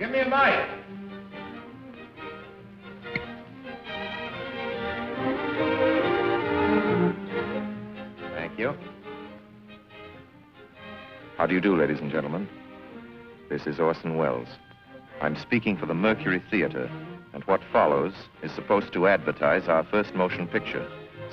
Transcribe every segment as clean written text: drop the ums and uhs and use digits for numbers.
Give me a knife. Thank you. How do you do, ladies and gentlemen? This is Orson Welles. I'm speaking for the Mercury Theater, and what follows is supposed to advertise our first motion picture.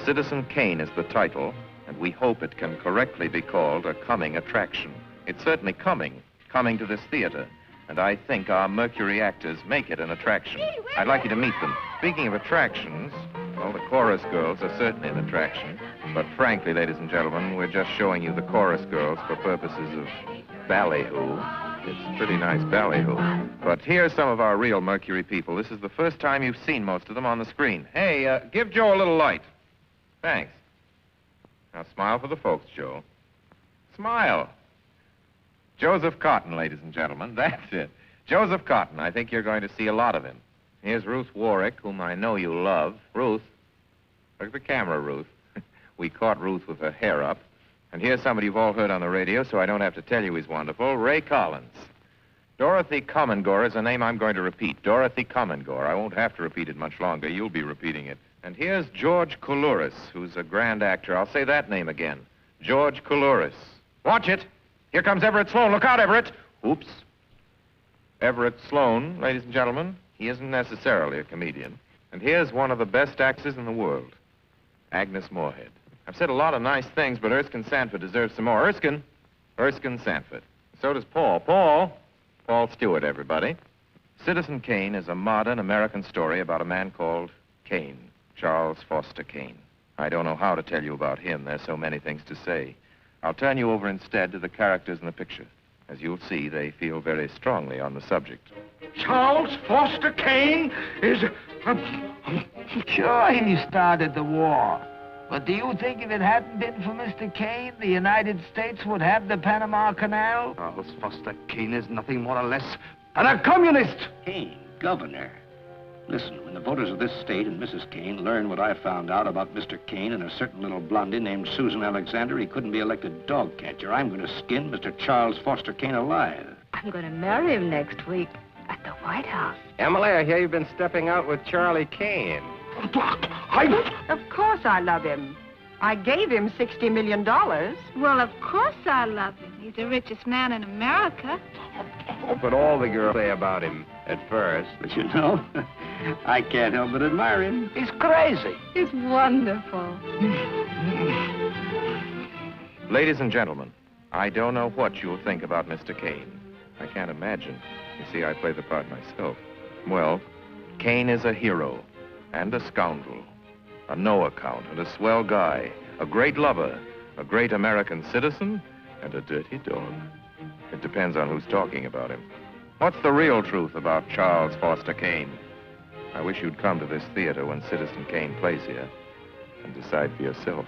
Citizen Kane is the title, and we hope it can correctly be called a coming attraction. It's certainly coming to this theater, and I think our Mercury actors make it an attraction. I'd like you to meet them. Speaking of attractions, well, the chorus girls are certainly an attraction, but frankly, ladies and gentlemen, we're just showing you the chorus girls for purposes of ballyhoo. It's pretty nice ballyhoo. But here's some of our real Mercury people. This is the first time you've seen most of them on the screen. Hey, give Joe a little light. Thanks. Now smile for the folks, Joe. Smile. Joseph Cotton, ladies and gentlemen. That's it. Joseph Cotton. I think you're going to see a lot of him. Here's Ruth Warwick, whom I know you love. Ruth. Look at the camera, Ruth. We caught Ruth with her hair up. And here's somebody you've all heard on the radio, so I don't have to tell you he's wonderful. Ray Collins. Dorothy Comingore is a name I'm going to repeat. Dorothy Comingore. I won't have to repeat it much longer. You'll be repeating it. And here's George Coulouris, who's a grand actor. I'll say that name again. George Coulouris. Watch it. Here comes Everett Sloane. Look out, Everett. Oops. Everett Sloane, ladies and gentlemen, he isn't necessarily a comedian. And here's one of the best actresses in the world, Agnes Moorehead. I've said a lot of nice things, but Erskine Sanford deserves some more. Erskine Sanford. So does Paul. Paul Stewart, everybody. Citizen Kane is a modern American story about a man called Kane, Charles Foster Kane. I don't know how to tell you about him. There's so many things to say. I'll turn you over instead to the characters in the picture. As you'll see, they feel very strongly on the subject. Charles Foster Kane is... Sure, he started the war. But do you think if it hadn't been for Mr. Kane, the United States would have the Panama Canal? Charles Foster Kane is nothing more or less than a communist. Kane, governor. Listen, when the voters of this state and Mrs. Kane learn what I found out about Mr. Kane and a certain little blondie named Susan Alexander, he couldn't be elected dog catcher. I'm going to skin Mr. Charles Foster Kane alive. I'm going to marry him next week at the White House. Emily, I hear you've been stepping out with Charlie Kane. Of course I love him. I gave him $60 million. Well, of course I love him. He's the richest man in America. But all the girls say about him at first. But you know, I can't help but admire him. He's crazy. He's wonderful. Ladies and gentlemen, I don't know what you'll think about Mr. Kane. I can't imagine. You see, I play the part myself. Well, Kane is a hero and a scoundrel, a no-account and a swell guy, a great lover, a great American citizen, and a dirty dog. It depends on who's talking about him. What's the real truth about Charles Foster Kane? I wish you'd come to this theater when Citizen Kane plays here and decide for yourself.